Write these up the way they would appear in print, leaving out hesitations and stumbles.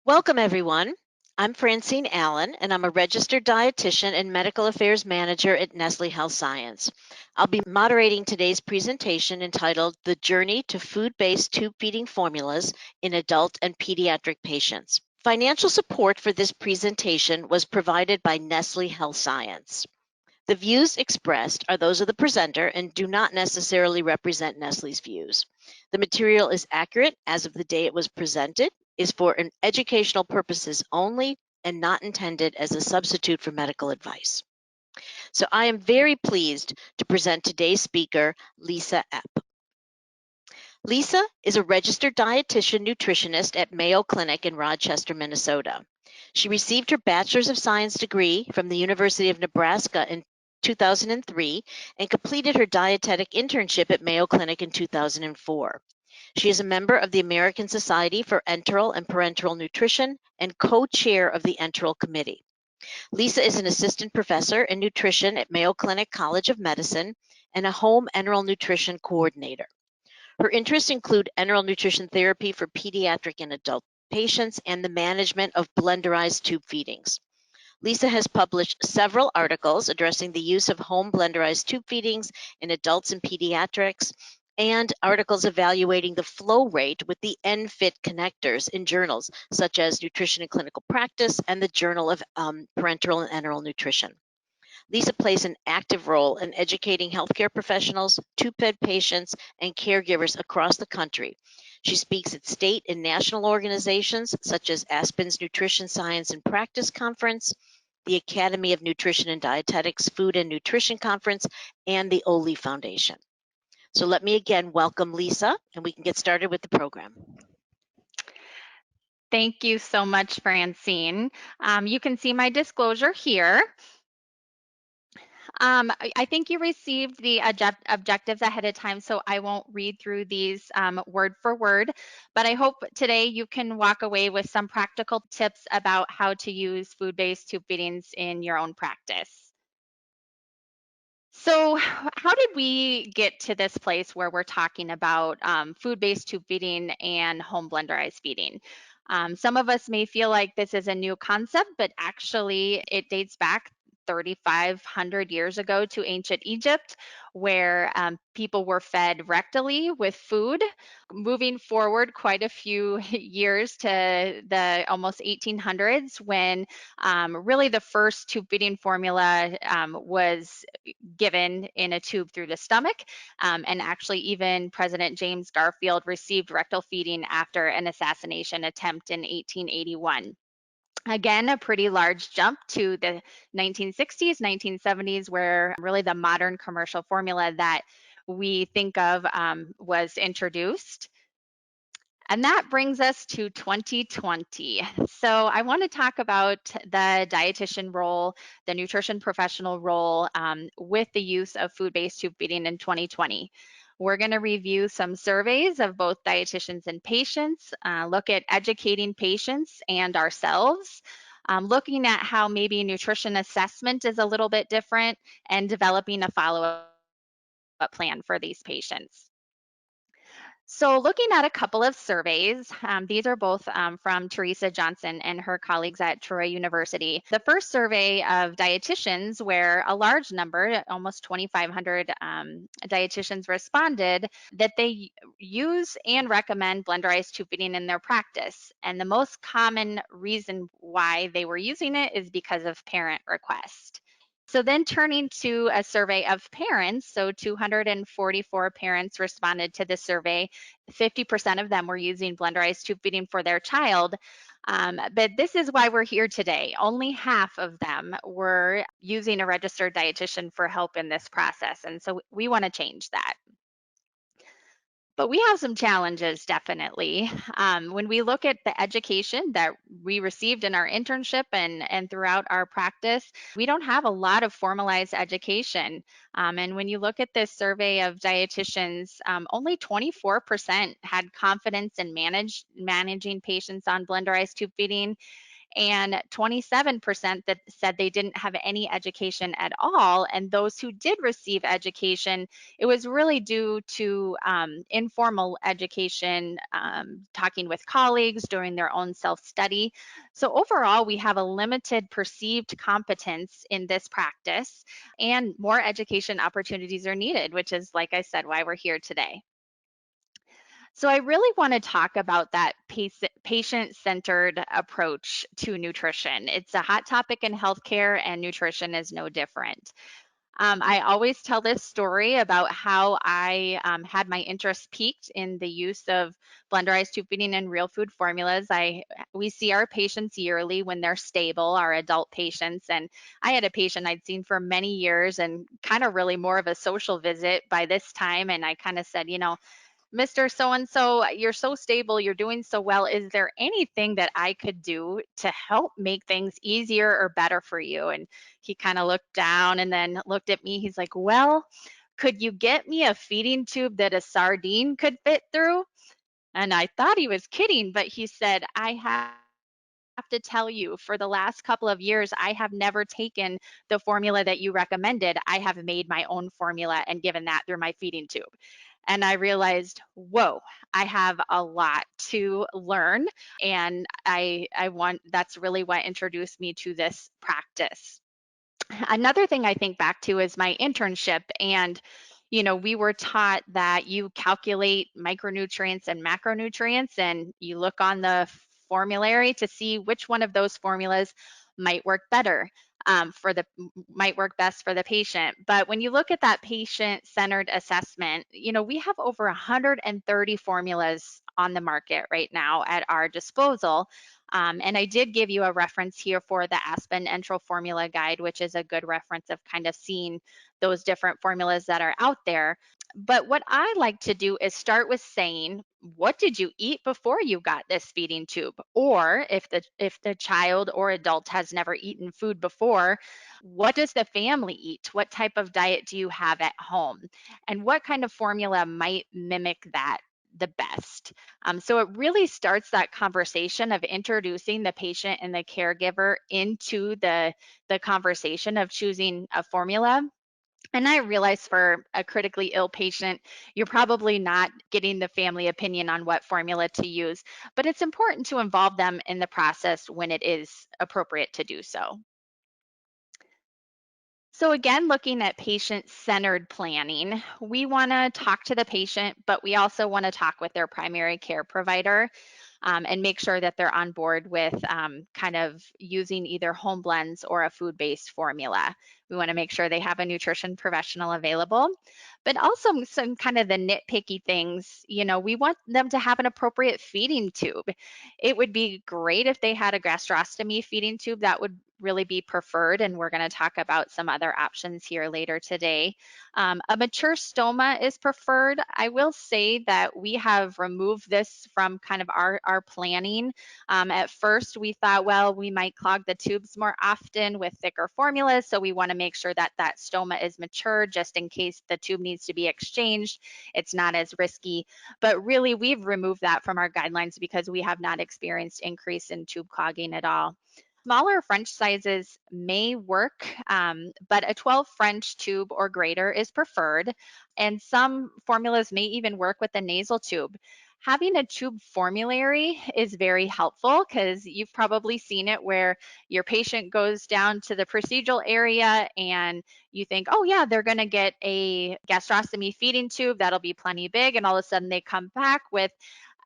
Welcome, everyone. I'm Francine Allen, and I'm a registered dietitian and medical affairs manager at Nestle Health Science. I'll be moderating today's presentation entitled The Journey to Food-Based Tube Feeding Formulas in Adult and Pediatric Patients. Financial support for this presentation was provided by Nestle Health Science. The views expressed are those of the presenter and do not necessarily represent Nestle's views. The material is accurate as of the day it was presented, is for educational purposes only, and not intended as a substitute for medical advice. So I am very pleased to present today's speaker, Lisa Epp. Lisa is a registered dietitian nutritionist at Mayo Clinic in Rochester, Minnesota. She received her Bachelor's of Science degree from the University of Nebraska in 2003 and completed her dietetic internship at Mayo Clinic in 2004. She is a member of the American Society for Enteral and Parenteral Nutrition and co-chair of the Enteral Committee. Lisa is an assistant professor in nutrition at Mayo Clinic College of Medicine and a home enteral nutrition coordinator. Her interests include enteral nutrition therapy for pediatric and adult patients and the management of blenderized tube feedings. Lisa has published several articles addressing the use of home blenderized tube feedings in adults and pediatrics, and articles evaluating the flow rate with the NFIT connectors in journals such as Nutrition and Clinical Practice and the Journal of Parenteral and Enteral Nutrition. Lisa plays an active role in educating healthcare professionals, tube-fed patients, and caregivers across the country. She speaks at state and national organizations such as Aspen's Nutrition Science and Practice Conference, the Academy of Nutrition and Dietetics Food and Nutrition Conference, and the Oli Foundation. So let me again welcome Lisa, and we can get started with the program. Thank you so much, Francine. You can see my disclosure here. I think you received the objectives ahead of time, so I won't read through these word for word, but I hope today you can walk away with some practical tips about how to use food-based tube feedings in your own practice. So how did we get to this place where we're talking about food-based tube feeding and home blenderized feeding? Some of us may feel like this is a new concept, but actually it dates back 3,500 years ago to ancient Egypt, where people were fed rectally with food. Moving forward quite a few years to the almost 1800s, when really the first tube feeding formula was given in a tube through the stomach. And actually, even President James Garfield received rectal feeding after an assassination attempt in 1881. Again, a pretty large jump to the 1960s, 1970s, where really the modern commercial formula that we think of was introduced. And that brings us to 2020. So I want to talk about the dietitian role, the nutrition professional role with the use of food-based tube feeding in 2020. We're going to review some surveys of both dietitians and patients, look at educating patients and ourselves, looking at how maybe nutrition assessment is a little bit different, and developing a follow-up plan for these patients. So looking at a couple of surveys, these are both from Teresa Johnson and her colleagues at Troy University. The first survey of dietitians, where a large number, almost 2,500 dietitians responded, that they use and recommend blenderized tube feeding in their practice. And the most common reason why they were using it is because of parent request. So then turning to a survey of parents, so 244 parents responded to the survey. 50% of them were using blenderized tube feeding for their child. But this is why we're here today. Only half of them were using a registered dietitian for help in this process. And so we want to change that. But we have some challenges, definitely. When we look at the education that we received in our internship and throughout our practice, we don't have a lot of formalized education. And when you look at this survey of dietitians, only 24% had confidence in managing patients on blenderized tube feeding. and 27% that said they didn't have any education at all. And those who did receive education, it was really due to informal education, talking with colleagues, doing their own self study. So, overall, we have a limited perceived competence in this practice, and more education opportunities are needed, which is, like I said, why we're here today. So, I really want to talk about that patient centered approach to nutrition. It's a hot topic in healthcare, and nutrition is no different. I always tell this story about how I had my interest piqued in the use of blenderized tube feeding and real food formulas. We see our patients yearly when they're stable, our adult patients, and I had a patient I'd seen for many years and kind of really more of a social visit by this time. And I kind of said, Mr. So and so, you're so stable, you're doing so well. Is there anything that I could do to help make things easier or better for you? And he kind of looked down and then looked at me. He's like, well, could you get me a feeding tube that a sardine could fit through? And I thought he was kidding, but he said, I have to tell you, for the last couple of years, I have never taken the formula that you recommended. I have made my own formula and given that through my feeding tube. And I realized, whoa, I have a lot to learn. And I want, that's really what introduced me to this practice. Another thing I think back to is my internship. And, we were taught that you calculate micronutrients and macronutrients, and you look on the formulary to see which one of those formulas might work better. Might work best for the patient. But when you look at that patient-centered assessment, we have over 130 formulas on the market right now at our disposal. And I did give you a reference here for the Aspen Enteral Formula Guide, which is a good reference of kind of seeing those different formulas that are out there. But what I like to do is start with saying, what did you eat before you got this feeding tube? Or if the child or adult has never eaten food before, what does the family eat? What type of diet do you have at home? And what kind of formula might mimic that the best? So it really starts that conversation of introducing the patient and the caregiver into the conversation of choosing a formula. And I realize for a critically ill patient, you're probably not getting the family opinion on what formula to use, but it's important to involve them in the process when it is appropriate to do so. So, again, looking at patient centered planning, we want to talk to the patient, but we also want to talk with their primary care provider, and make sure that they're on board with kind of using either home blends or a food based formula. We want to make sure they have a nutrition professional available, but also some kind of the nitpicky things. We want them to have an appropriate feeding tube. It would be great if they had a gastrostomy feeding tube. That would really be preferred. And we're going to talk about some other options here later today. A mature stoma is preferred. I will say that we have removed this from kind of our planning. At first, we thought, well, we might clog the tubes more often with thicker formulas. So we want to make sure that that stoma is mature just in case the tube needs to be exchanged. It's not as risky. But really, we've removed that from our guidelines because we have not experienced increase in tube clogging at all. Smaller French sizes may work, but a 12 French tube or greater is preferred. And some formulas may even work with a nasal tube. Having a tube formulary is very helpful because you've probably seen it where your patient goes down to the procedural area and you think, oh, yeah, they're going to get a gastrostomy feeding tube. That'll be plenty big. And all of a sudden they come back with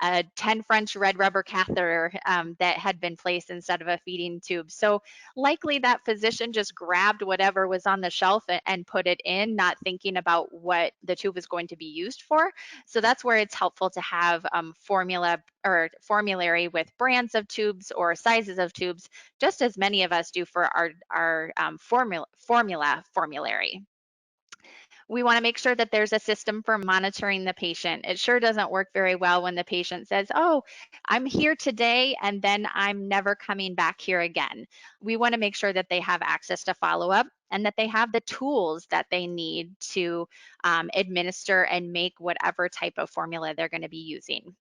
a 10 French red rubber catheter that had been placed instead of a feeding tube. So likely that physician just grabbed whatever was on the shelf and put it in, not thinking about what the tube is going to be used for. So that's where it's helpful to have formula or formulary with brands of tubes or sizes of tubes, just as many of us do for our formulary. We want to make sure that there's a system for monitoring the patient. It sure doesn't work very well when the patient says, oh, I'm here today and then I'm never coming back here again. We want to make sure that they have access to follow up and that they have the tools that they need to administer and make whatever type of formula they're going to be using.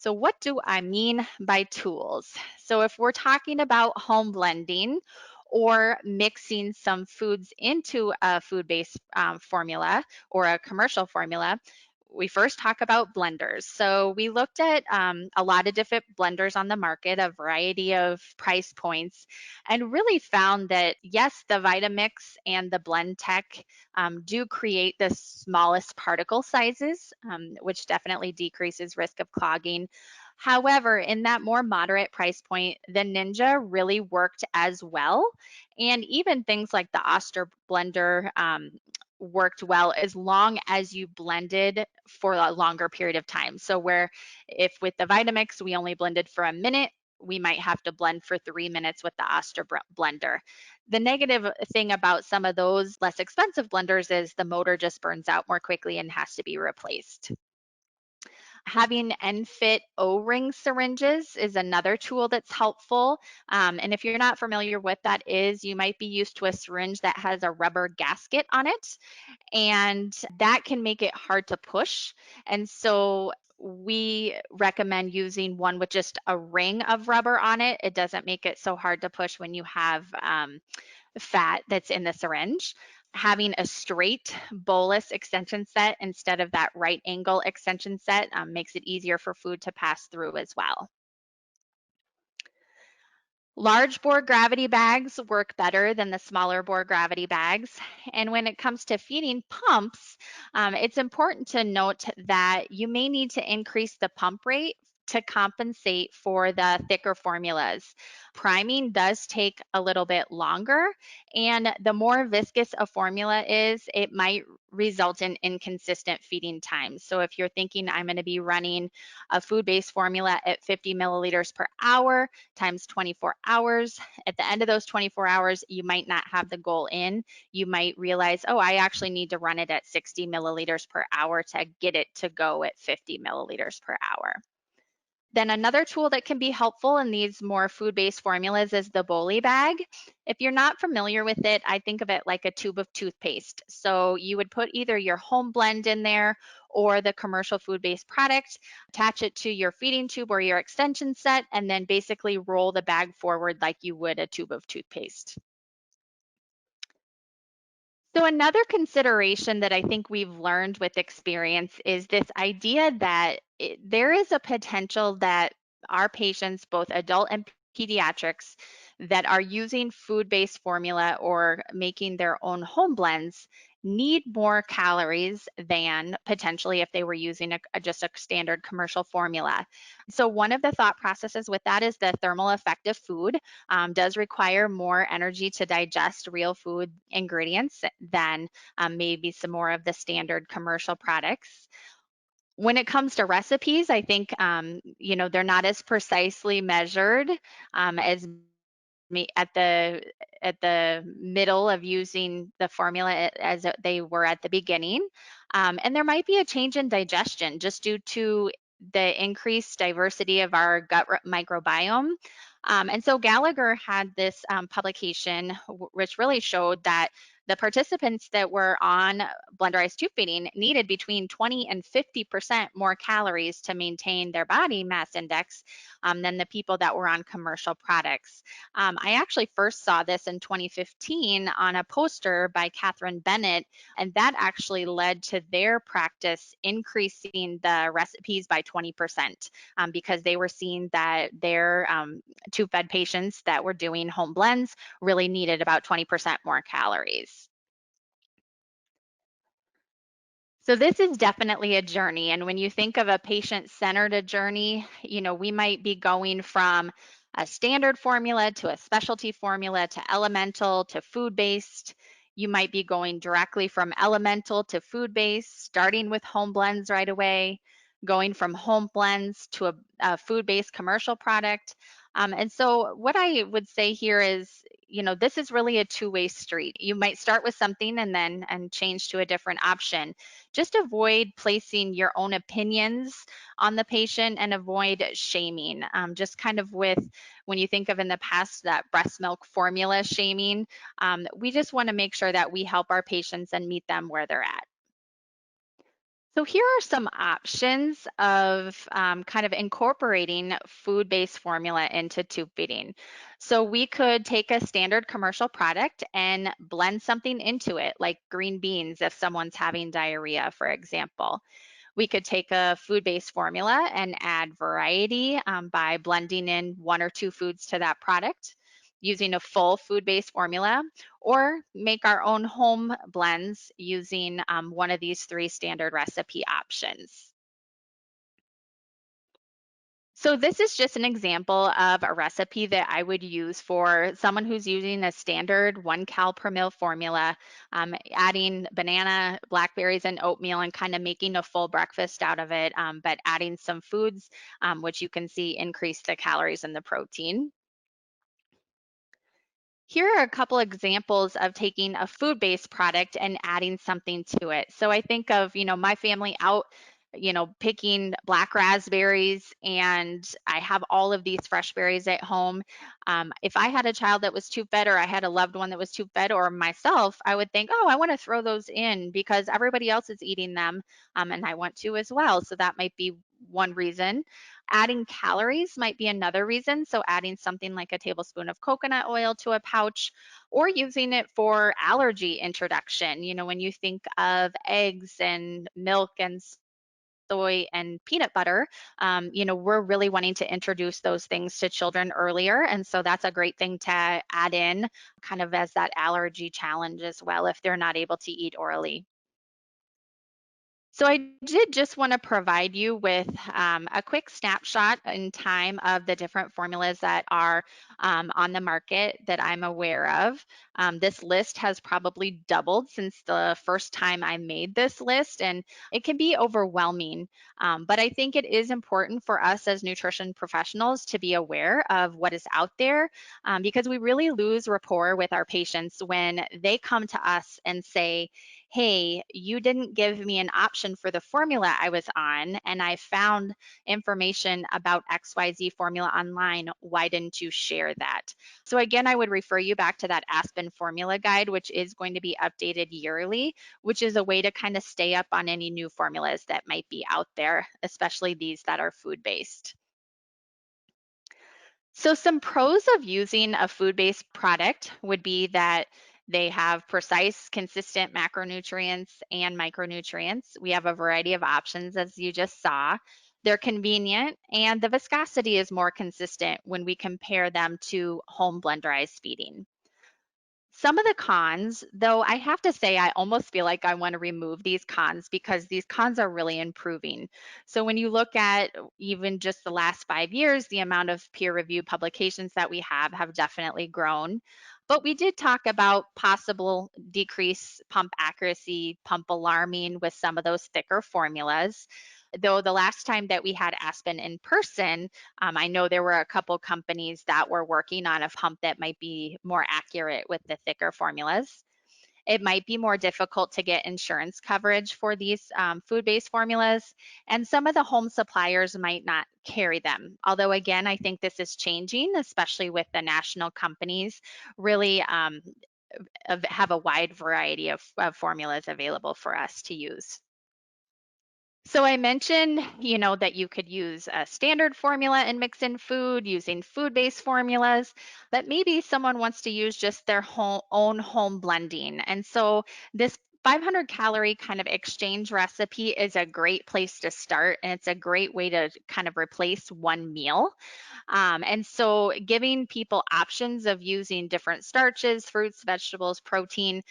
So, what do I mean by tools? So, if we're talking about home blending or mixing some foods into a food based formula or a commercial formula, we first talk about blenders. So, we looked at a lot of different blenders on the market, a variety of price points, and really found that yes, the Vitamix and the Blend Tech do create the smallest particle sizes, which definitely decreases risk of clogging. However, in that more moderate price point, the Ninja really worked as well. And even things like the Oster blender worked well as long as you blended for a longer period of time. So where if with the Vitamix, we only blended for a minute, we might have to blend for 3 minutes with the Oster blender. The negative thing about some of those less expensive blenders is the motor just burns out more quickly and has to be replaced. Having end-fit O-ring syringes is another tool that's helpful. And if you're not familiar with that is, you might be used to a syringe that has a rubber gasket on it, and that can make it hard to push. And so we recommend using one with just a ring of rubber on it. It doesn't make it so hard to push when you have fat that's in the syringe. Having a straight bolus extension set instead of that right angle extension set makes it easier for food to pass through as well. Large bore gravity bags work better than the smaller bore gravity bags. And when it comes to feeding pumps, it's important to note that you may need to increase the pump rate to compensate for the thicker formulas. Priming does take a little bit longer, and the more viscous a formula is, it might result in inconsistent feeding times. So if you're thinking I'm going to be running a food-based formula at 50 milliliters per hour, times 24 hours. At the end of those 24 hours, you might not have the goal in. You might realize, oh, I actually need to run it at 60 milliliters per hour to get it to go at 50 milliliters per hour. Then another tool that can be helpful in these more food-based formulas is the Bowly bag. If you're not familiar with it, I think of it like a tube of toothpaste. So you would put either your home blend in there or the commercial food-based product, attach it to your feeding tube or your extension set, and then basically roll the bag forward like you would a tube of toothpaste. So, another consideration that I think we've learned with experience is this idea that there is a potential that our patients, both adult and pediatrics, that are using food based formula or making their own home blends need more calories than potentially if they were using just a standard commercial formula. So, one of the thought processes with that is the thermal effect of food does require more energy to digest real food ingredients than maybe some more of the standard commercial products. When it comes to recipes, I think they're not as precisely measured as me at the middle of using the formula as they were at the beginning. And there might be a change in digestion just due to the increased diversity of our gut microbiome. And so Gallagher had this publication which really showed that the participants that were on blenderized tube feeding needed between 20 and 50% more calories to maintain their body mass index than the people that were on commercial products. I actually first saw this in 2015 on a poster by Catherine Bennett, and that actually led to their practice increasing the recipes by 20% because they were seeing that their tube-fed patients that were doing home blends really needed about 20% more calories. So this is definitely a journey. And when you think of a patient-centered journey, we might be going from a standard formula to a specialty formula to elemental to food-based. You might be going directly from elemental to food-based, starting with home blends right away, going from home blends to a food-based commercial product. And so what I would say here is, this is really a two-way street. You might start with something and change to a different option. Just avoid placing your own opinions on the patient and avoid shaming. Just kind of with when you think of in the past that breast milk formula shaming, we just want to make sure that we help our patients and meet them where they're at. So here are some options of kind of incorporating food-based formula into tube feeding. So we could take a standard commercial product and blend something into it, like green beans if someone's having diarrhea, for example. We could take a food-based formula and add variety by blending in one or two foods to that product using a full food-based formula, or make our own home blends using one of these three standard recipe options. So this is just an example of a recipe that I would use for someone who's using a standard 1 cal per mil formula, adding banana, blackberries, and oatmeal and kind of making a full breakfast out of it, but adding some foods, which you can see increase the calories and the protein. Here are a couple examples of taking a food-based product and adding something to it. So I think of, my family out, picking black raspberries, and I have all of these fresh berries at home. If I had a child that was tube fed, or I had a loved one that was tube fed, or myself, I would think, oh, I want to throw those in because everybody else is eating them, and I want to as well. So that might be one reason. Adding calories might be another reason. So, adding something like a tablespoon of coconut oil to a pouch, or using it for allergy introduction. When you think of eggs and milk and soy and peanut butter, we're really wanting to introduce those things to children earlier. And so, that's a great thing to add in kind of as that allergy challenge as well if they're not able to eat orally. So I did just want to provide you with a quick snapshot in time of the different formulas that are on the market that I'm aware of. This list has probably doubled since the first time I made this list, and it can be overwhelming. But I think it is important for us as nutrition professionals to be aware of what is out there, because we really lose rapport with our patients when they come to us and say, hey, you didn't give me an option for the formula I was on, and I found information about XYZ formula online. Why didn't you share that? So, again, I would refer you back to that Aspen formula guide, which is going to be updated yearly, which is a way to kind of stay up on any new formulas that might be out there, especially these that are food based. So, some pros of using a food based product would be that they have precise, consistent macronutrients and micronutrients. We have a variety of options, as you just saw. They're convenient, and the viscosity is more consistent when we compare them to home blenderized feeding. Some of the cons, though, I have to say, I almost feel like I want to remove these cons because these cons are really improving. So, when you look at even just the last 5 years, the amount of peer reviewed publications that we have definitely grown. But we did talk about possible decrease pump accuracy, pump alarming with some of those thicker formulas. Though the last time that we had Aspen in person, I know there were a couple companies that were working on a pump that might be more accurate with the thicker formulas. It might be more difficult to get insurance coverage for these food-based formulas, and some of the home suppliers might not carry them. Although, again, I think this is changing, especially with the national companies really have a wide variety of formulas available for us to use. So I mentioned, that you could use a standard formula and mix in food using food-based formulas, but maybe someone wants to use just their own home blending. And so this 500 calorie kind of exchange recipe is a great place to start, and it's a great way to kind of replace one meal. And so giving people options of using different starches, fruits, vegetables, protein,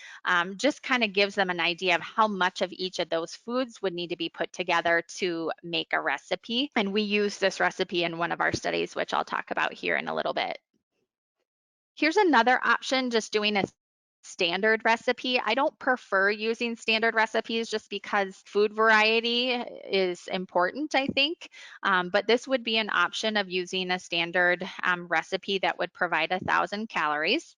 just kind of gives them an idea of how much of each of those foods would need to be put together to make a recipe. And we use this recipe in one of our studies, which I'll talk about here in a little bit. Here's another option, just doing a standard recipe. I don't prefer using standard recipes just because food variety is important, I think. But this would be an option of using a standard recipe that would provide 1,000 calories.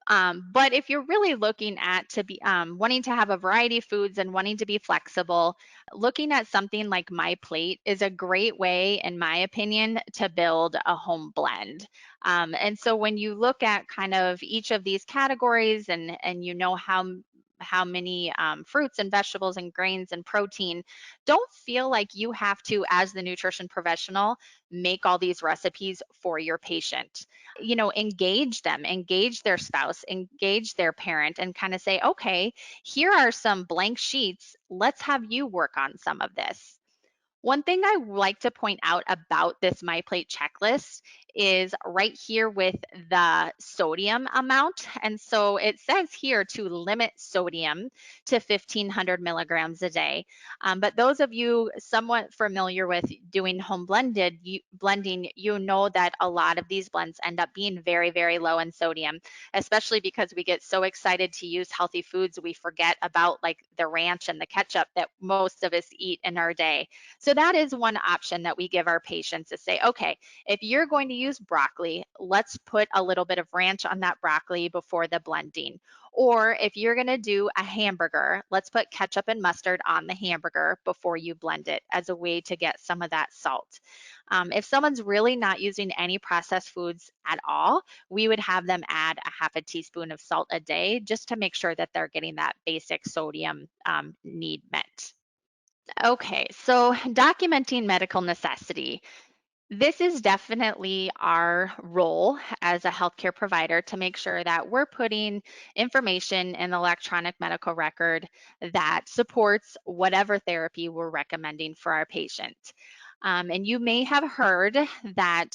But if you're really looking at to be wanting to have a variety of foods and wanting to be flexible, looking at something like MyPlate is a great way, in my opinion, to build a home blend. And so when you look at kind of each of these categories and you know how how many fruits and vegetables and grains and protein. Don't feel like you have to, as the nutrition professional, make all these recipes for your patient. Engage them, engage their spouse, engage their parent, and kind of say, okay, here are some blank sheets. Let's have you work on some of this. One thing I like to point out about this MyPlate checklist is right here with the sodium amount. And so it says here to limit sodium to 1,500 milligrams a day. But those of you somewhat familiar with doing blending, you know that a lot of these blends end up being very, very low in sodium, especially because we get so excited to use healthy foods, we forget about like the ranch and the ketchup that most of us eat in our day. So that is one option that we give our patients to say, okay, if you're going to use broccoli, let's put a little bit of ranch on that broccoli before the blending. Or if you're going to do a hamburger, let's put ketchup and mustard on the hamburger before you blend it as a way to get some of that salt. If someone's really not using any processed foods at all, we would have them add a half a teaspoon of salt a day just to make sure that they're getting that basic sodium need met. Okay, so documenting medical necessity. This is definitely our role as a healthcare provider to make sure that we're putting information in the electronic medical record that supports whatever therapy we're recommending for our patient. And you may have heard that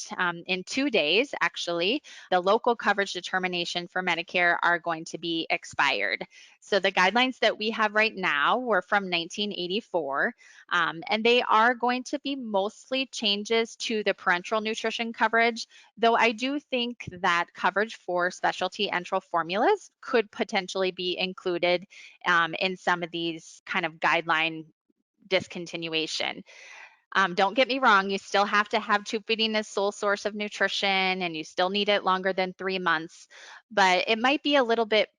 in 2 days, actually, the local coverage determination for Medicare are going to be expired. So the guidelines that we have right now were from 1984, and they are going to be mostly changes to the parenteral nutrition coverage, though I do think that coverage for specialty enteral formulas could potentially be included in some of these kind of guideline discontinuation. Don't get me wrong, you still have to have tube feeding as sole source of nutrition and you still need it longer than 3 months, but it might be a little bit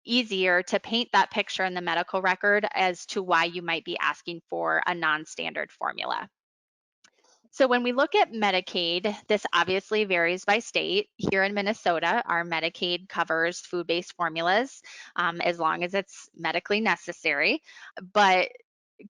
easier to paint that picture in the medical record as to why you might be asking for a non-standard formula. So when we look at Medicaid, this obviously varies by state. Here in Minnesota, our Medicaid covers food-based formulas as long as it's medically necessary. But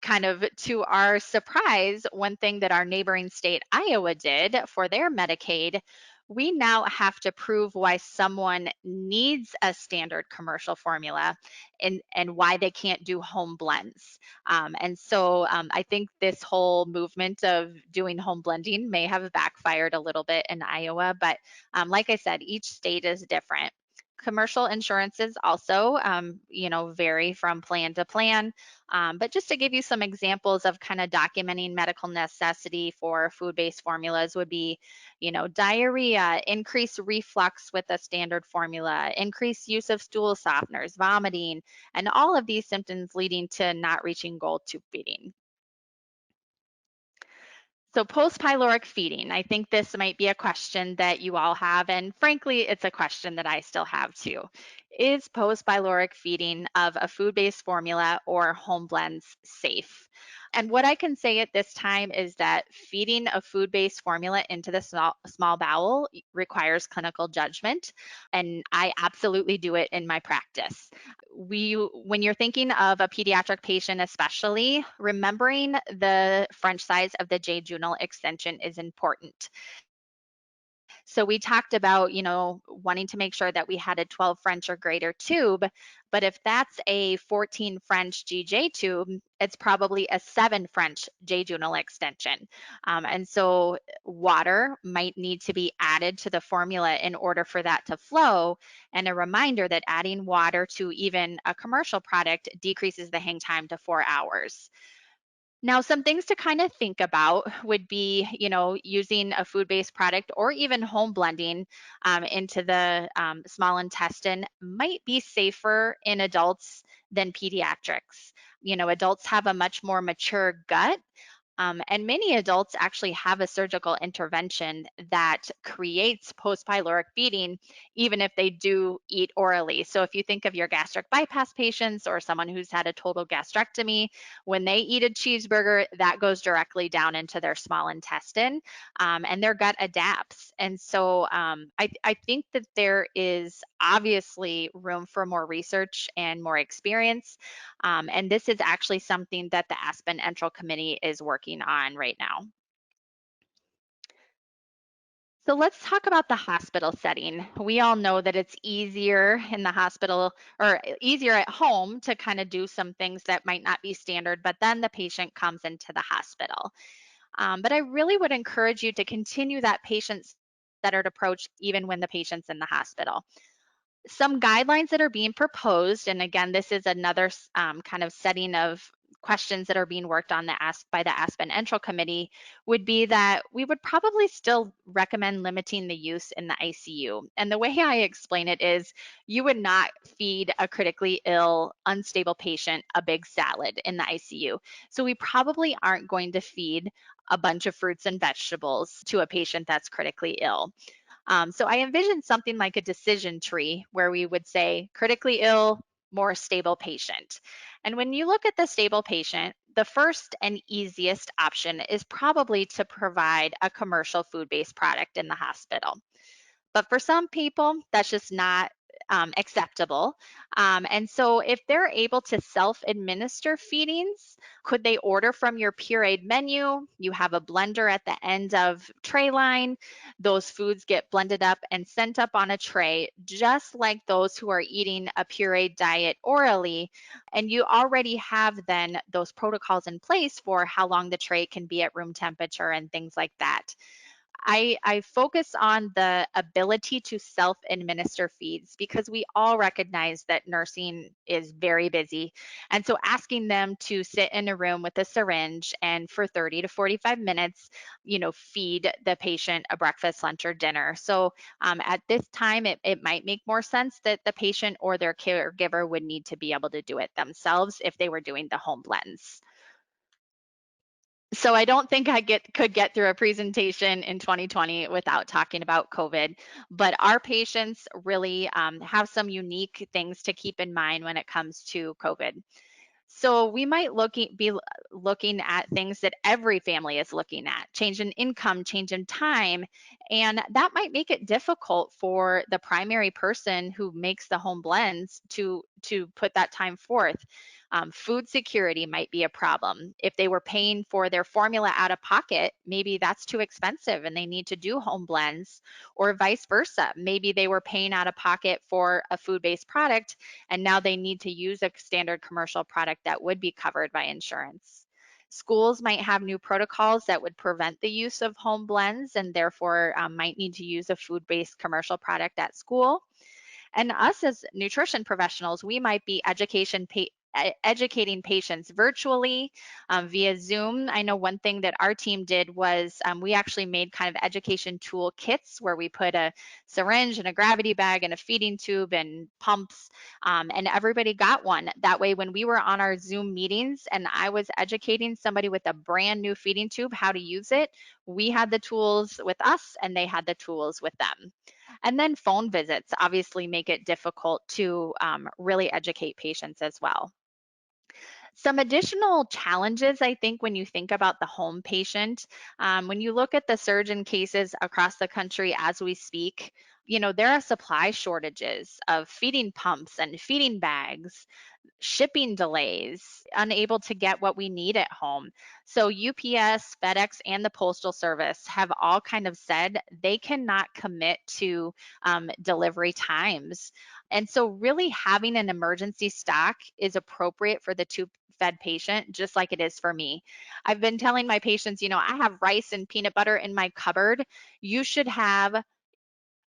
kind of to our surprise, one thing that our neighboring state, Iowa, did for their Medicaid, we now have to prove why someone needs a standard commercial formula and why they can't do home blends. And so I think this whole movement of doing home blending may have backfired a little bit in Iowa, but like I said, each state is different. Commercial insurances also, vary from plan to plan. But just to give you some examples of kind of documenting medical necessity for food-based formulas would be, diarrhea, increased reflux with a standard formula, increased use of stool softeners, vomiting, and all of these symptoms leading to not reaching goal tube feeding. So post-pyloric feeding, I think this might be a question that you all have, and frankly, it's a question that I still have too. Is post-pyloric feeding of a food-based formula or home blends safe? And what I can say at this time is that feeding a food-based formula into the small bowel requires clinical judgment, and I absolutely do it in my practice. When you're thinking of a pediatric patient, especially, remembering the French size of the jejunal extension is important. So we talked about, wanting to make sure that we had a 12 French or greater tube, but if that's a 14 French GJ tube, it's probably a 7 French jejunal extension. And so water might need to be added to the formula in order for that to flow. And a reminder that adding water to even a commercial product decreases the hang time to 4 hours. Now, some things to kind of think about would be, using a food-based product or even home blending into the small intestine might be safer in adults than pediatrics. Adults have a much more mature gut. And many adults actually have a surgical intervention that creates postpyloric feeding, even if they do eat orally. So, if you think of your gastric bypass patients or someone who's had a total gastrectomy, when they eat a cheeseburger, that goes directly down into their small intestine, and their gut adapts. And so, I think that there is obviously room for more research and more experience. And this is actually something that the Aspen Enteral Committee is working on right now. So let's talk about the hospital setting. We all know that it's easier in the hospital or easier at home to kind of do some things that might not be standard, but then the patient comes into the hospital. But I really would encourage you to continue that patient centered approach even when the patient's in the hospital. Some guidelines that are being proposed, and again, this is another kind of setting of questions that are being worked on by the Aspen Enteral Committee, would be that we would probably still recommend limiting the use in the ICU. And the way I explain it is you would not feed a critically ill, unstable patient a big salad in the ICU. So we probably aren't going to feed a bunch of fruits and vegetables to a patient that's critically ill. So I envisioned something like a decision tree where we would say critically ill, more stable patient. And when you look at the stable patient, the first and easiest option is probably to provide a commercial food-based product in the hospital. But for some people, that's just not acceptable. And so, if they're able to self administer feedings, could they order from your pureed menu? You have a blender at the end of tray line. Those foods get blended up and sent up on a tray, just like those who are eating a pureed diet orally. And you already have then those protocols in place for how long the tray can be at room temperature and things like that. I focus on the ability to self administer feeds because we all recognize that nursing is very busy. And so asking them to sit in a room with a syringe and for 30 to 45 minutes, feed the patient a breakfast, lunch, or dinner. So at this time, it might make more sense that the patient or their caregiver would need to be able to do it themselves if they were doing the home blends. So I don't think could get through a presentation in 2020 without talking about COVID. But our patients really have some unique things to keep in mind when it comes to COVID. So we might be looking at things that every family is looking at, change in income, change in time, and that might make it difficult for the primary person who makes the home blends to put that time forth. Food security might be a problem. If they were paying for their formula out of pocket, maybe that's too expensive and they need to do home blends, or vice versa. Maybe they were paying out of pocket for a food-based product and now they need to use a standard commercial product that would be covered by insurance. Schools might have new protocols that would prevent the use of home blends and therefore might need to use a food-based commercial product at school. And us as nutrition professionals, we might be educating patients virtually via Zoom. I know one thing that our team did was we actually made kind of education tool kits where we put a syringe and a gravity bag and a feeding tube and pumps, and everybody got one. That way, when we were on our Zoom meetings and I was educating somebody with a brand new feeding tube how to use it, we had the tools with us and they had the tools with them. And then phone visits obviously make it difficult to really educate patients as well. Some additional challenges, I think, when you think about the home patient, when you look at the surge in cases across the country as we speak, there are supply shortages of feeding pumps and feeding bags, shipping delays, unable to get what we need at home. So UPS, FedEx, and the Postal Service have all kind of said they cannot commit to delivery times. And so really having an emergency stock is appropriate for the tube fed patient, just like it is for me. I've been telling my patients, I have rice and peanut butter in my cupboard. You should have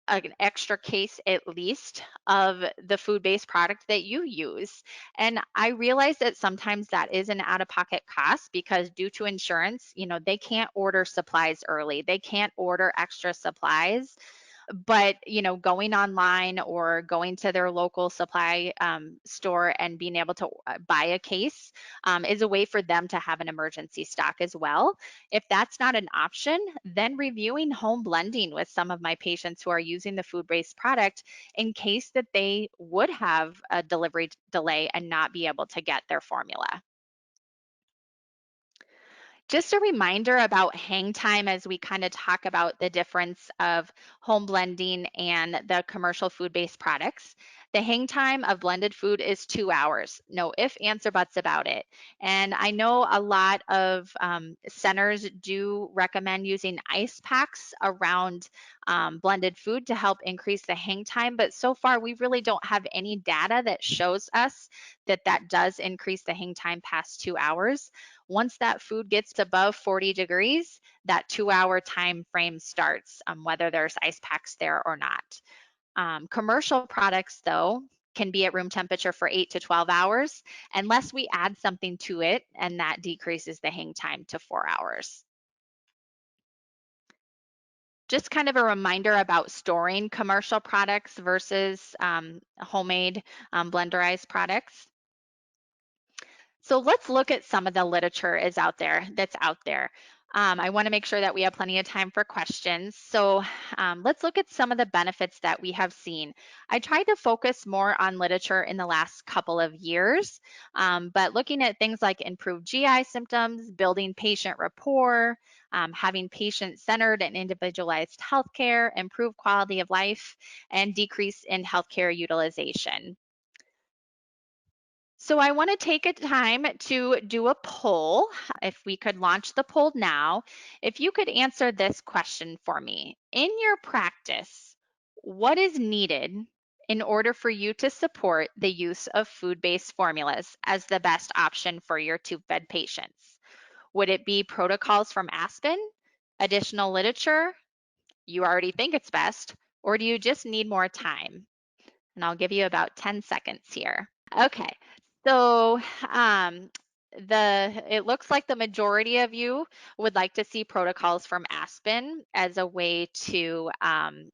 an extra case at least of the food-based product that you use. And I realize that sometimes that is an out-of-pocket cost because due to insurance, they can't order supplies early. They can't order extra supplies. But going online or going to their local supply store and being able to buy a case is a way for them to have an emergency stock as well. If that's not an option, then reviewing home blending with some of my patients who are using the food-based product in case that they would have a delivery delay and not be able to get their formula. Just a reminder about hang time as we kind of talk about the difference of home blending and the commercial food-based products. The hang time of blended food is 2 hours. No ifs, ands, or buts about it. And I know a lot of centers do recommend using ice packs around blended food to help increase the hang time, but so far we really don't have any data that shows us that that does increase the hang time past 2 hours. Once that food gets above 40 degrees, that 2 hour time frame starts, whether there's ice packs there or not. Commercial products, though, can be at room temperature for 8 to 12 hours unless we add something to it, and that decreases the hang time to 4 hours. Just kind of a reminder about storing commercial products versus homemade blenderized products. So let's look at some of the literature that's out there. I want to make sure that we have plenty of time for questions. So let's look at some of the benefits that we have seen. I tried to focus more on literature in the last couple of years, but looking at things like improved GI symptoms, building patient rapport, having patient-centered and individualized healthcare, improved quality of life, and decrease in healthcare utilization. So I want to take a time to do a poll. If we could launch the poll now, if you could answer this question for me. In your practice, what is needed in order for you to support the use of food-based formulas as the best option for your tube-fed patients? Would it be protocols from Aspen, additional literature, you already think it's best, or do you just need more time? And I'll give you about 10 seconds here. Okay, so it looks like the majority of you would like to see protocols from Aspen as a way to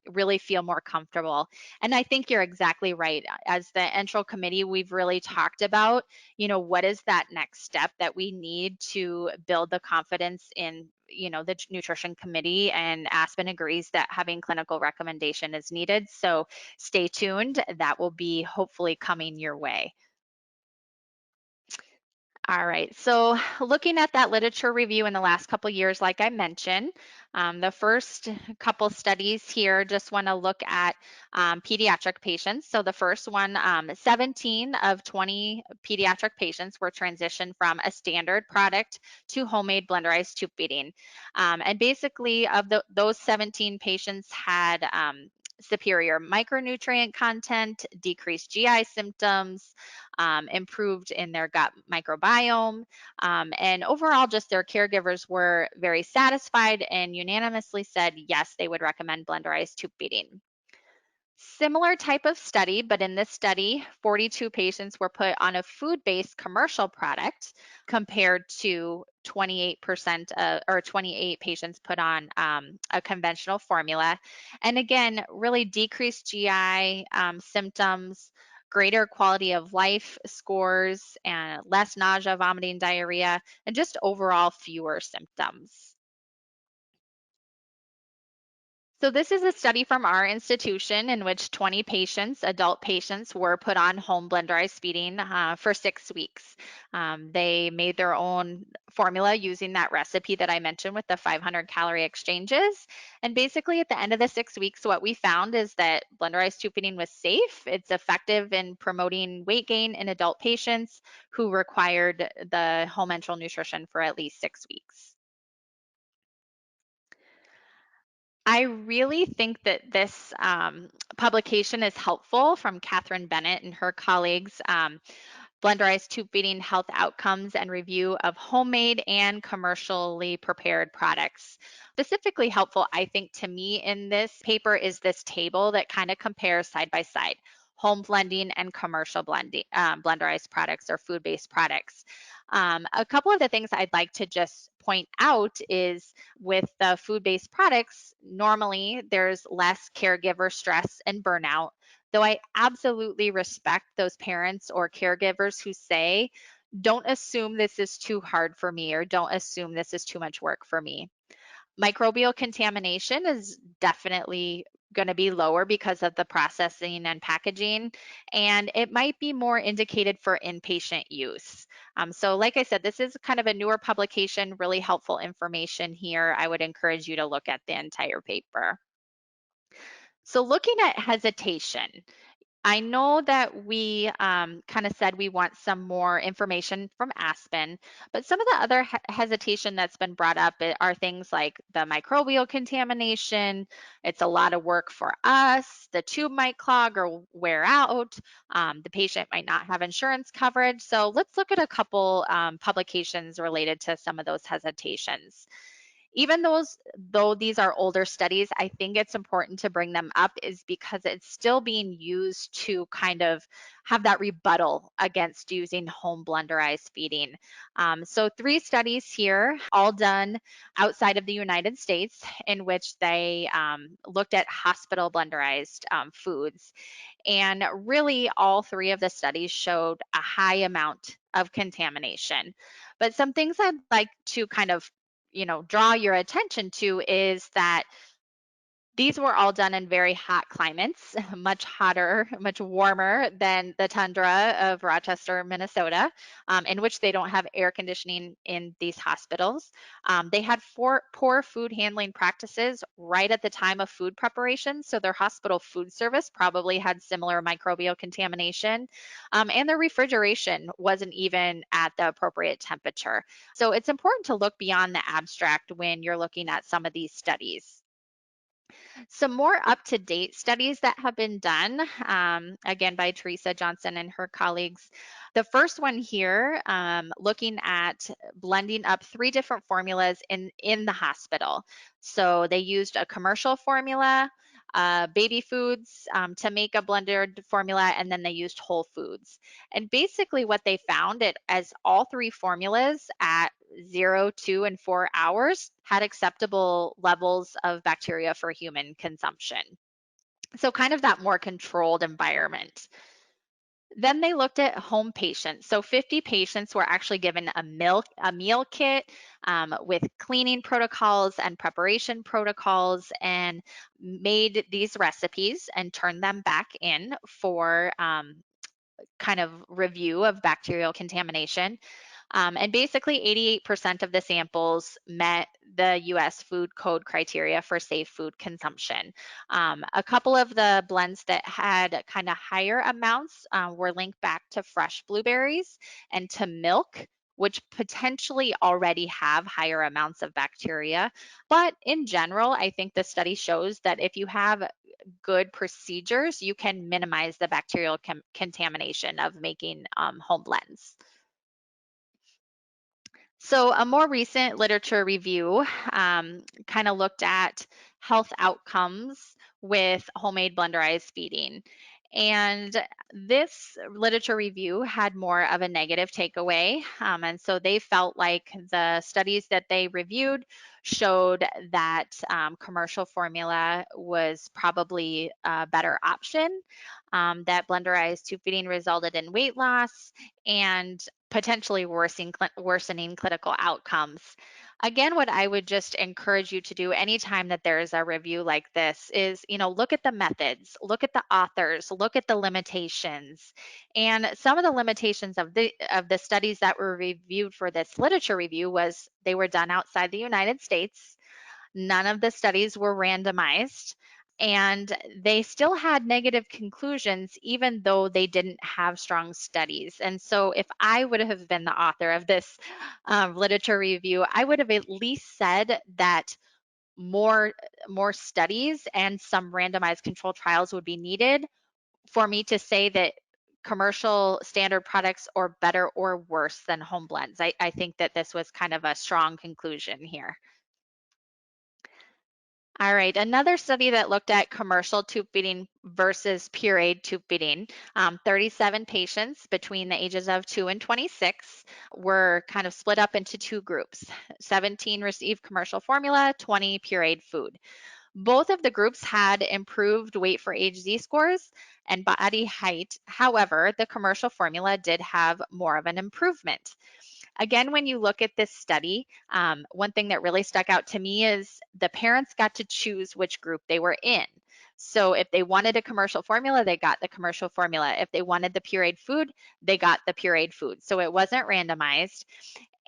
really feel more comfortable. And I think you're exactly right. As the enteral committee, we've really talked about, what is that next step that we need to build the confidence in the nutrition committee, and Aspen agrees that having clinical recommendation is needed. So stay tuned. That will be hopefully coming your way. All right, so looking at that literature review in the last couple of years, like I mentioned, the first couple studies here just want to look at pediatric patients. So the first one, 17 of 20 pediatric patients were transitioned from a standard product to homemade blenderized tube feeding. And basically, of those 17 patients had superior micronutrient content, decreased GI symptoms, improved in their gut microbiome, and overall, just their caregivers were very satisfied and unanimously said yes, they would recommend blenderized tube feeding. Similar type of study, but in this study, 42 patients were put on a food-based commercial product compared to 28% or 28 patients put on a conventional formula. And again, really decreased GI symptoms, greater quality of life scores, and less nausea, vomiting, diarrhea, and just overall fewer symptoms. So this is a study from our institution in which 20 patients, adult patients, were put on home blenderized feeding for 6 weeks. They made their own formula using that recipe that I mentioned with the 500 calorie exchanges. And basically at the end of the 6 weeks, what we found is that blenderized tube feeding was safe. It's effective in promoting weight gain in adult patients who required the home enteral nutrition for at least 6 weeks. I really think that this publication is helpful from Catherine Bennett and her colleagues. Blenderized tube feeding health outcomes and review of homemade and commercially prepared products. Specifically helpful, I think, to me in this paper is this table that kind of compares side by side home blending and commercial blending, blenderized products or food-based products. A couple of the things I'd like to just point out is with the food-based products, normally there's less caregiver stress and burnout, though I absolutely respect those parents or caregivers who say, don't assume this is too hard for me or don't assume this is too much work for me. Microbial contamination is definitely going to be lower because of the processing and packaging, and it might be more indicated for inpatient use. So, like I said, this is kind of a newer publication, really helpful information here. I would encourage you to look at the entire paper. So, looking at hesitation, I know that we kind of said we want some more information from Aspen, but some of the other hesitation that's been brought up are things like the microbial contamination. It's a lot of work for us. The tube might clog or wear out. The patient might not have insurance coverage. So let's look at a couple publications related to some of those hesitations. Even though these are older studies, I think it's important to bring them up is because it's still being used to kind of have that rebuttal against using home blenderized feeding. So 3 studies here, all done outside of the United States, in which they looked at hospital blenderized foods. And really, all 3 of the studies showed a high amount of contamination. But some things I'd like to kind of draw your attention to is that these were all done in very hot climates, much hotter, much warmer than the tundra of Rochester, Minnesota, in which they don't have air conditioning in these hospitals. They had poor food handling practices right at the time of food preparation, so their hospital food service probably had similar microbial contamination, and their refrigeration wasn't even at the appropriate temperature. So it's important to look beyond the abstract when you're looking at some of these studies. Some more up-to-date studies that have been done, again by Teresa Johnson and her colleagues. The first one here, looking at blending up 3 different formulas in the hospital. So they used a commercial formula, baby foods to make a blended formula, and then they used whole foods. And basically what they found it as all 3 formulas at 0, 2, and 4 hours had acceptable levels of bacteria for human consumption. So kind of that more controlled environment. Then they looked at home patients. So 50 patients were actually given a meal kit with cleaning protocols and preparation protocols, and made these recipes and turned them back in for kind of review of bacterial contamination. And basically 88% of the samples met the US food code criteria for safe food consumption. A couple of the blends that had kind of higher amounts were linked back to fresh blueberries and to milk, which potentially already have higher amounts of bacteria. But in general, I think the study shows that if you have good procedures, you can minimize the bacterial contamination of making home blends. So a more recent literature review kind of looked at health outcomes with homemade blenderized feeding. And this literature review had more of a negative takeaway. And so they felt like the studies that they reviewed showed that commercial formula was probably a better option, that blenderized tube feeding resulted in weight loss and potentially worsening clinical outcomes. Again, what I would just encourage you to do anytime that there is a review like this is, look at the methods, look at the authors, look at the limitations. And some of the limitations of the studies that were reviewed for this literature review was they were done outside the United States. None of the studies were randomized, and they still had negative conclusions even though they didn't have strong studies. And so if I would have been the author of this literature review, I would have at least said that more studies and some randomized control trials would be needed for me to say that commercial standard products are better or worse than home blends. I think that this was kind of a strong conclusion here. All right, another study that looked at commercial tube feeding versus pureed tube feeding. 37 patients between the ages of 2 and 26 were kind of split up into two groups. 17 received commercial formula, 20 pureed food. Both of the groups had improved weight for age Z scores and body height. However, the commercial formula did have more of an improvement. Again, when you look at this study, one thing that really stuck out to me is the parents got to choose which group they were in. So if they wanted a commercial formula, they got the commercial formula. If they wanted the pureed food, they got the pureed food. So it wasn't randomized.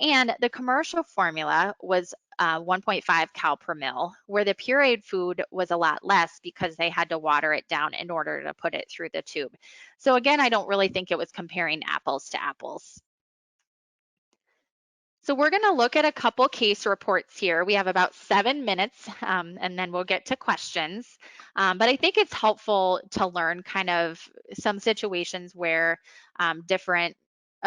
And the commercial formula was 1.5 cal per mil, where the pureed food was a lot less because they had to water it down in order to put it through the tube. So again, I don't really think it was comparing apples to apples. So we're going to look at a couple case reports here. We have about 7 minutes, and then we'll get to questions. But I think it's helpful to learn kind of some situations where different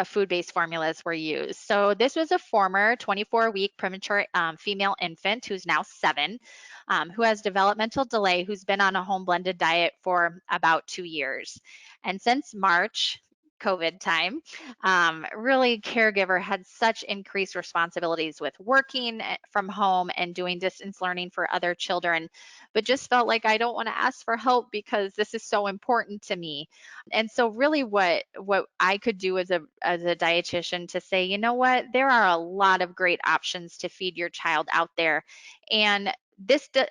food-based formulas were used. So this was a former 24-week premature female infant who's now 7, who has developmental delay, who's been on a home blended diet for about 2 years. And since March, COVID time, really caregiver had such increased responsibilities with working from home and doing distance learning for other children, but just felt like I don't want to ask for help because this is so important to me. And so really what I could do as a dietitian to say, you know what, there are a lot of great options to feed your child out there. And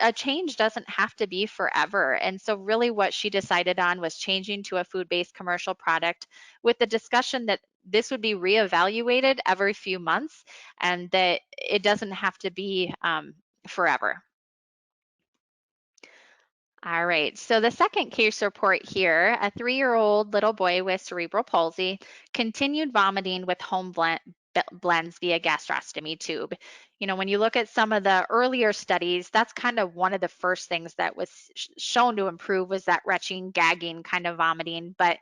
a change doesn't have to be forever. And so really what she decided on was changing to a food-based commercial product with the discussion that this would be reevaluated every few months and that it doesn't have to be forever. All right, so the second case report here, a 3-year-old little boy with cerebral palsy continued vomiting with blends via gastrostomy tube. You know, when you look at some of the earlier studies, that's kind of one of the first things that was shown to improve was that retching, gagging kind of vomiting. But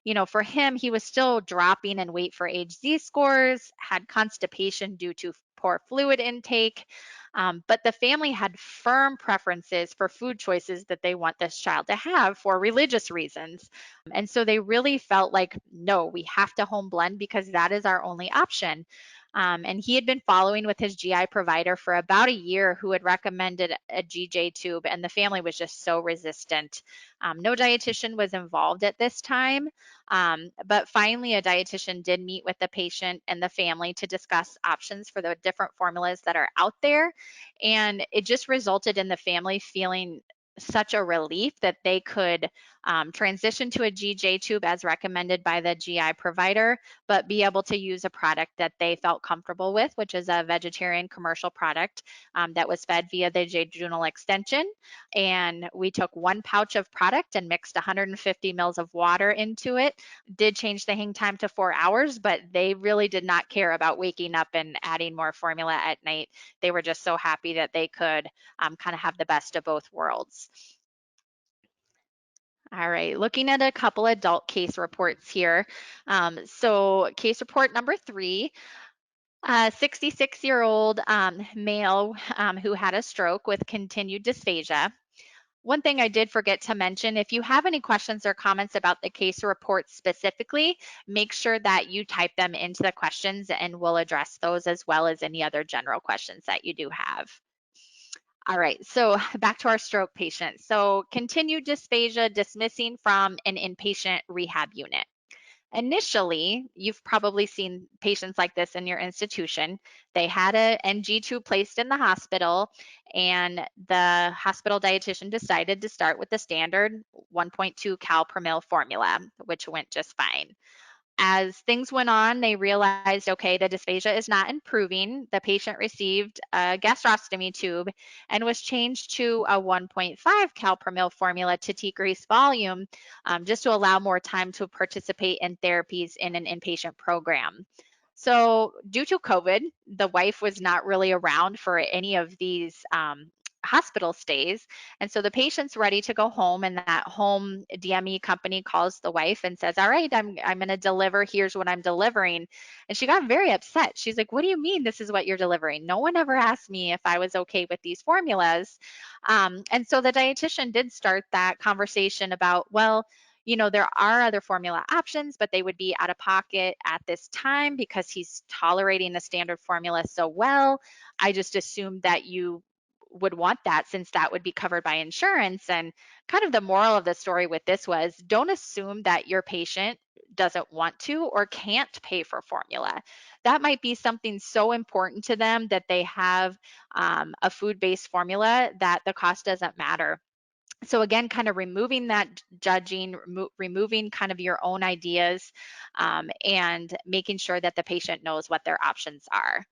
you know, for him, he was still dropping in weight for age Z scores, had constipation due to poor fluid intake. But the family had firm preferences for food choices that they want this child to have for religious reasons. And so they really felt like, no, we have to home blend because that is our only option. And he had been following with his GI provider for about a year, who had recommended a GJ tube, and the family was just so resistant. No dietitian was involved at this time. But finally, a dietitian did meet with the patient and the family to discuss options for the different formulas that are out there. And it just resulted in the family feeling such a relief that they could transition to a GJ tube as recommended by the GI provider, but be able to use a product that they felt comfortable with, which is a vegetarian commercial product that was fed via the jejunal extension. And we took 1 pouch of product and mixed 150 mils of water into it. Did change the hang time to 4 hours, but they really did not care about waking up and adding more formula at night. They were just so happy that they could kind of have the best of both worlds. All right, looking at a couple adult case reports here. So case report number 3, a 66-year-old male who had a stroke with continued dysphagia. One thing I did forget to mention, if you have any questions or comments about the case report specifically, make sure that you type them into the questions and we'll address those as well as any other general questions that you do have. All right, so back to our stroke patient. So continued dysphagia dismissing from an inpatient rehab unit. Initially, you've probably seen patients like this in your institution. They had a NG tube placed in the hospital, and the hospital dietitian decided to start with the standard 1.2 cal per mil formula, which went just fine. As things went on, they realized, okay, the dysphagia is not improving. The patient received a gastrostomy tube and was changed to a 1.5 cal per mil formula to decrease volume, just to allow more time to participate in therapies in an inpatient program. So due to COVID, the wife was not really around for any of these hospital stays. And so the patient's ready to go home, and that home DME company calls the wife and says, all right, I'm going to deliver. Here's what I'm delivering. And she got very upset. She's like, what do you mean this is what you're delivering? No one ever asked me if I was okay with these formulas. And so the dietitian did start that conversation about, well, there are other formula options, but they would be out of pocket at this time because he's tolerating the standard formula so well. I just assumed that you would want that since that would be covered by insurance. And kind of the moral of the story with this was, don't assume that your patient doesn't want to or can't pay for formula. That might be something so important to them that they have a food-based formula that the cost doesn't matter. So again, kind of removing that judging, removing kind of your own ideas, and making sure that the patient knows what their options are.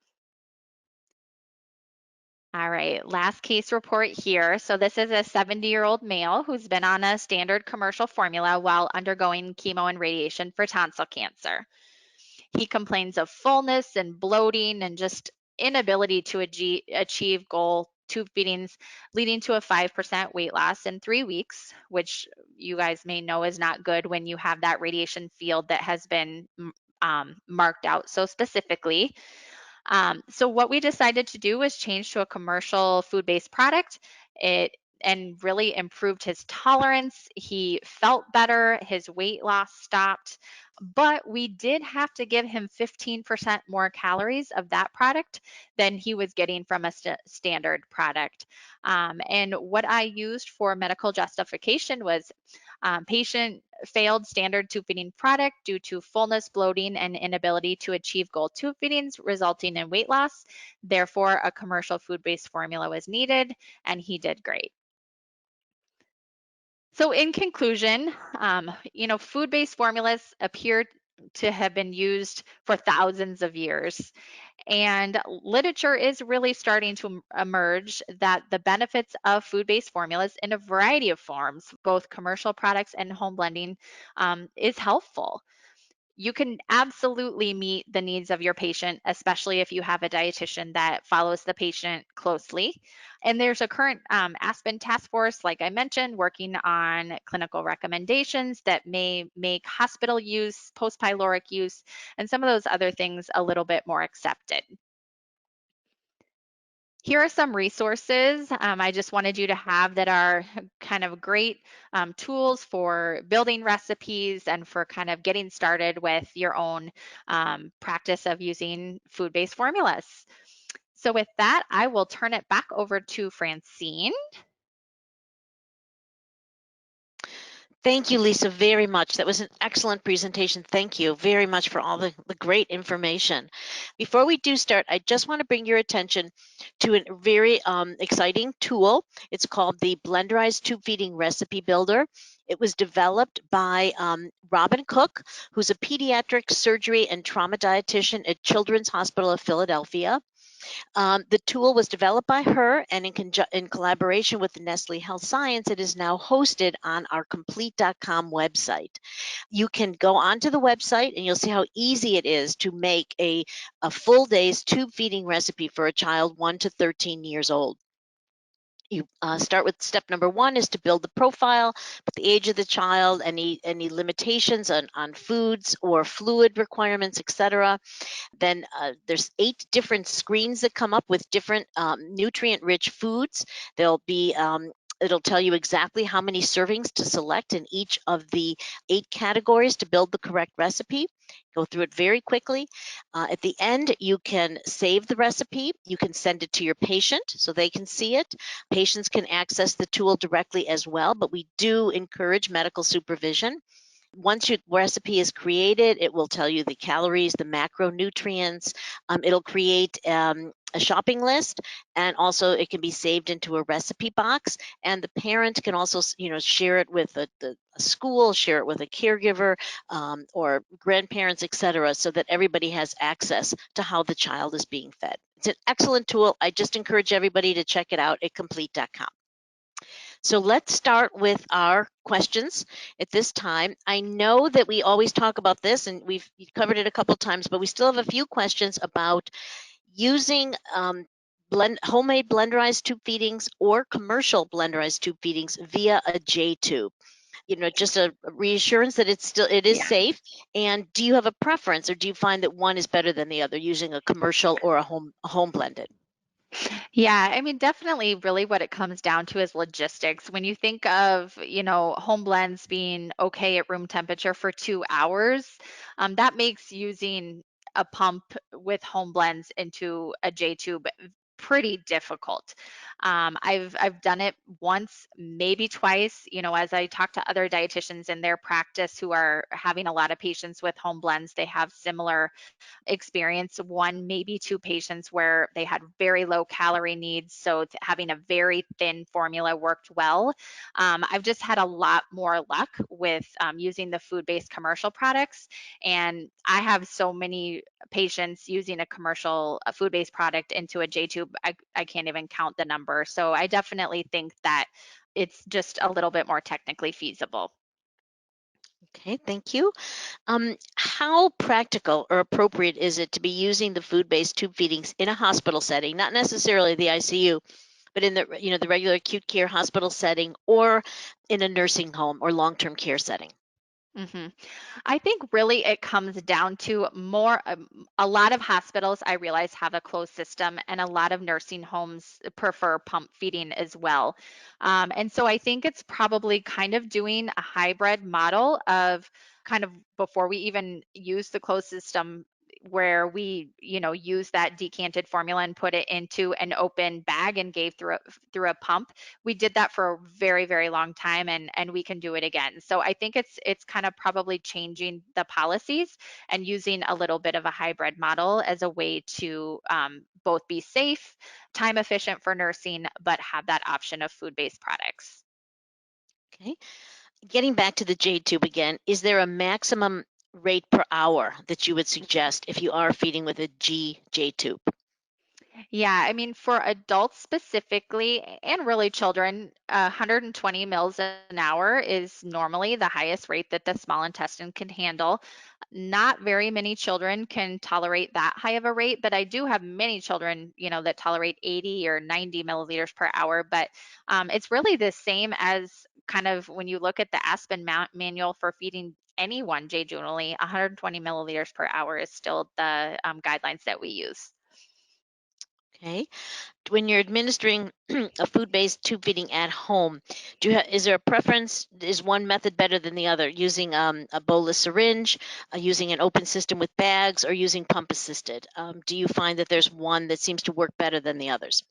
All right, last case report here. So this is a 70-year-old male who's been on a standard commercial formula while undergoing chemo and radiation for tonsil cancer. He complains of fullness and bloating and just inability to achieve goal tube feedings, leading to a 5% weight loss in 3 weeks, which you guys may know is not good when you have that radiation field that has been marked out so specifically. So what we decided to do was change to a commercial food-based product. It and really improved his tolerance. He felt better, his weight loss stopped, but we did have to give him 15% more calories of that product than he was getting from a standard product. And what I used for medical justification was patient failed standard tube feeding product due to fullness, bloating, and inability to achieve goal tube feedings, resulting in weight loss. Therefore, a commercial food-based formula was needed, and he did great. So in conclusion, food-based formulas appear to have been used for thousands of years. And literature is really starting to emerge that the benefits of food-based formulas in a variety of forms, both commercial products and home blending, is helpful. You can absolutely meet the needs of your patient, especially if you have a dietitian that follows the patient closely. And there's a current Aspen task force, like I mentioned, working on clinical recommendations that may make hospital use, post-pyloric use, and some of those other things a little bit more accepted. Here are some resources I just wanted you to have that are kind of great tools for building recipes and for kind of getting started with your own practice of using food-based formulas. So with that, I will turn it back over to Francine. Thank you, Lisa, very much. That was an excellent presentation. Thank you very much for all the great information. Before we do start, I just want to bring your attention to a very exciting tool. It's called the Blenderized Tube Feeding Recipe Builder. It was developed by Robin Cook, who's a pediatric surgery and trauma dietitian at Children's Hospital of Philadelphia. The tool was developed by her, and in collaboration with Nestle Health Science, it is now hosted on our complete.com website. You can go onto the website and you'll see how easy it is to make a full day's tube feeding recipe for a child 1 to 13 years old. You start with step number 1 is to build the profile, put the age of the child, any limitations on foods or fluid requirements, etc. Then there's 8 different screens that come up with different nutrient-rich foods. There'll be it'll tell you exactly how many servings to select in each of the 8 categories to build the correct recipe. Go through it very quickly. At the end, you can save the recipe. You can send it to your patient so they can see it. Patients can access the tool directly as well, but we do encourage medical supervision. Once your recipe is created, it will tell you the calories, the macronutrients. It'll create a shopping list, and also it can be saved into a recipe box. And the parent can also, share it with a school, share it with a caregiver, or grandparents, etc., so that everybody has access to how the child is being fed. It's an excellent tool. I just encourage everybody to check it out at complete.com. So let's start with our questions at this time. I know that we always talk about this, and we've covered it a couple of times, but we still have a few questions about using homemade blenderized tube feedings or commercial blenderized tube feedings via a J tube? Just a reassurance that it is Yeah. safe. And do you have a preference, or do you find that one is better than the other, using a commercial or a home blended? Yeah, I mean, definitely, really what it comes down to is logistics. When you think of, home blends being okay at room temperature for 2 hours, that makes using a pump with home blends into a J tube pretty difficult. I've done it once, maybe twice, as I talk to other dietitians in their practice who are having a lot of patients with home blends, they have similar experience, one, maybe two patients where they had very low calorie needs. So having a very thin formula worked well. I've just had a lot more luck with using the food-based commercial products. And I have so many patients using a commercial food-based product into a J tube. I can't even count the number. So I definitely think that it's just a little bit more technically feasible. Okay, thank you. How practical or appropriate is it to be using the food-based tube feedings in a hospital setting, not necessarily the ICU, but in the regular acute care hospital setting, or in a nursing home or long-term care setting? hmm I think really it comes down to more, a lot of hospitals I realize have a closed system, and a lot of nursing homes prefer pump feeding as well. And so I think it's probably kind of doing a hybrid model of kind of before we even use the closed system, where we use that decanted formula and put it into an open bag and gave through a pump. We did that for a very, very long time, and we can do it again. So I think it's kind of probably changing the policies and using a little bit of a hybrid model as a way to both be safe, time efficient for nursing, but have that option of food-based products. Okay. Getting back to the jade tube again, is there a maximum rate per hour that you would suggest if you are feeding with a G jade tube? Yeah, I mean, for adults specifically, and really children, 120 mils an hour is normally the highest rate that the small intestine can handle. Not very many children can tolerate that high of a rate, but I do have many children, that tolerate 80 or 90 milliliters per hour. But it's really the same as kind of when you look at the Aspen manual for feeding anyone jejunally, 120 milliliters per hour is still the guidelines that we use. Okay. When you're administering a food-based tube feeding at home, is there a preference? Is one method better than the other? Using a bolus syringe, using an open system with bags, or using pump assisted? Do you find that there's one that seems to work better than the others?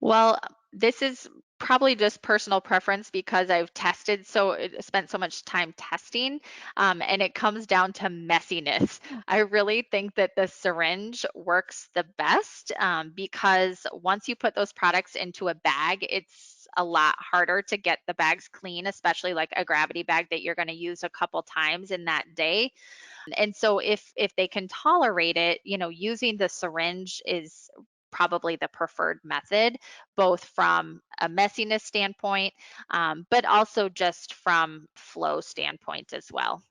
Well, this is probably just personal preference because I've spent so much time testing, and it comes down to messiness. I really think that the syringe works the best, because once you put those products into a bag, it's a lot harder to get the bags clean, especially like a gravity bag that you're going to use a couple times in that day. And so if they can tolerate it, using the syringe is probably the preferred method, both from a messiness standpoint, but also just from flow standpoint as well.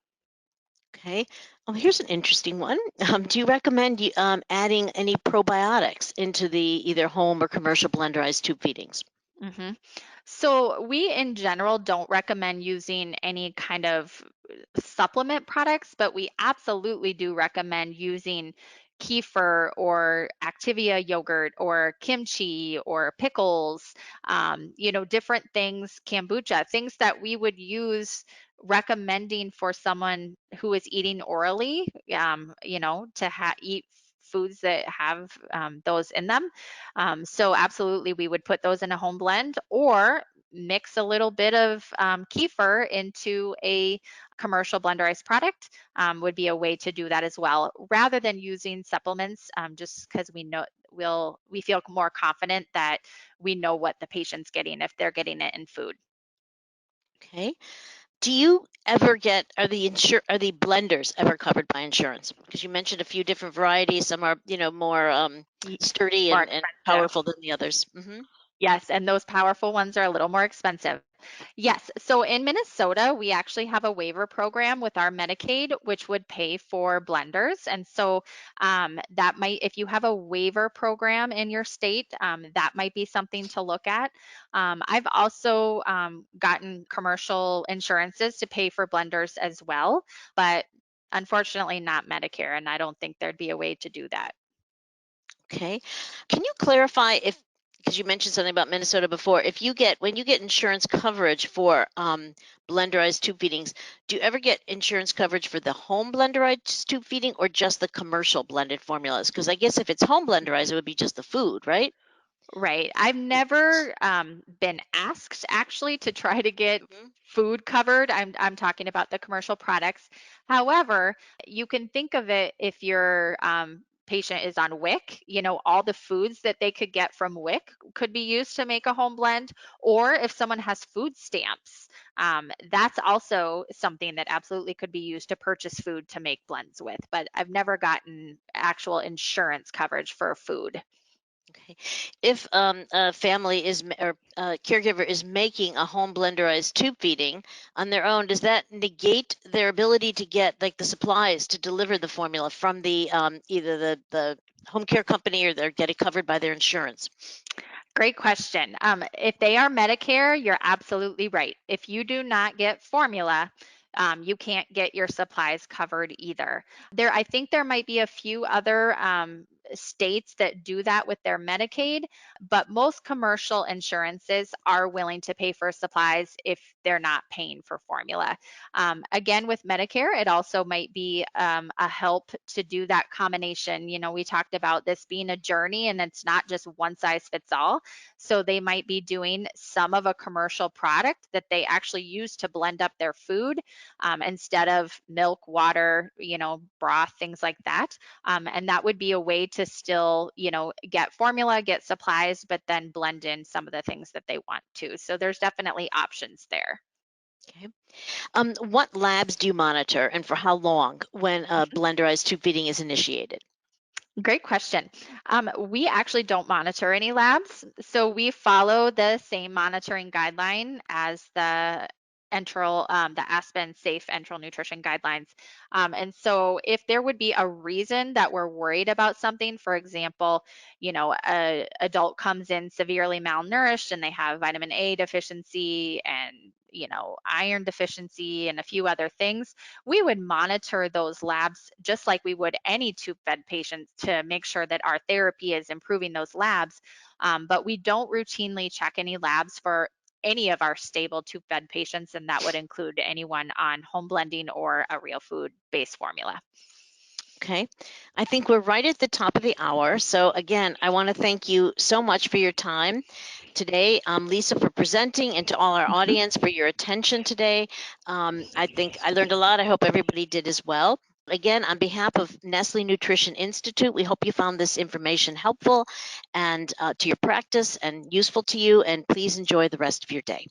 Okay. Oh, here's an interesting one. Do you recommend adding any probiotics into the either home or commercial blenderized tube feedings? hmm So we in general don't recommend using any kind of supplement products, but we absolutely do recommend using kefir or Activia yogurt or kimchi or pickles, different things, kombucha, things that we would use recommending for someone who is eating orally, to eat foods that have those in them. So absolutely, we would put those in a home blend or mix a little bit of kefir into a commercial blenderized product, would be a way to do that as well, rather than using supplements, just because we feel more confident that we know what the patient's getting if they're getting it in food. Okay. Do you ever are the blenders ever covered by insurance? Because you mentioned a few different varieties. Some are, more Ye- sturdy More and expensive. powerful than the others. Yes, and those powerful ones are a little more expensive. Yes, so in Minnesota, we actually have a waiver program with our Medicaid, which would pay for blenders. And so that might, if you have a waiver program in your state, that might be something to look at. I've also gotten commercial insurances to pay for blenders as well, but unfortunately not Medicare, and I don't think there'd be a way to do that. Okay. Can you clarify if, because you mentioned something about Minnesota before, if you get, when you get insurance coverage for blenderized tube feedings, do you ever get insurance coverage for the home blenderized tube feeding or just the commercial blended formulas? Because I guess if it's home blenderized, it would be just the food, right? Right. I've never been asked actually to try to get Mhm. food covered. I'm talking about the commercial products. However, you can think of it if your patient is on WIC, you know, all the foods that they could get from WIC could be used to make a home blend. Or if someone has food stamps, that's also something that absolutely could be used to purchase food to make blends with. But I've never gotten actual insurance coverage for food. Okay. If a family is or a caregiver is making a home blenderized tube feeding on their own, does that negate their ability to get like the supplies to deliver the formula from the either the home care company or they're getting covered by their insurance? Great question. If they are Medicare, you're absolutely right. If you do not get formula, you can't get your supplies covered either. I think there might be a few other states that do that with their Medicaid, but most commercial insurances are willing to pay for supplies if they're not paying for formula. Again, with Medicare, it also might be a help to do that combination. You know, we talked about this being a journey and it's not just one size fits all. So they might be doing some of a commercial product that they actually use to blend up their food instead of milk, water, you know, broth, things like that. And that would be a way to still, you know, get formula, get supplies, but then blend in some of the things that they want to. So there's definitely options there. Okay. What labs do you monitor and for how long when a blenderized tube feeding is initiated? Great question. We actually don't monitor any labs, so we follow the same monitoring guideline as the Aspen Safe Enteral Nutrition Guidelines. And so, if there would be a reason that we're worried about something, for example, you know, a adult comes in severely malnourished and they have vitamin A deficiency and iron deficiency and a few other things, we would monitor those labs just like we would any tube fed patients to make sure that our therapy is improving those labs. But we don't routinely check any labs for any of our stable tube fed patients, and that would include anyone on home blending or a real food based formula. Okay. I think we're right at the top of the hour. So, again, I want to thank you so much for your time today, Lisa, for presenting, and to all our Mhm. audience for your attention today. I think I learned a lot. I hope everybody did as well. Again, on behalf of Nestle Nutrition Institute, we hope you found this information helpful and to your practice and useful to you. And please enjoy the rest of your day.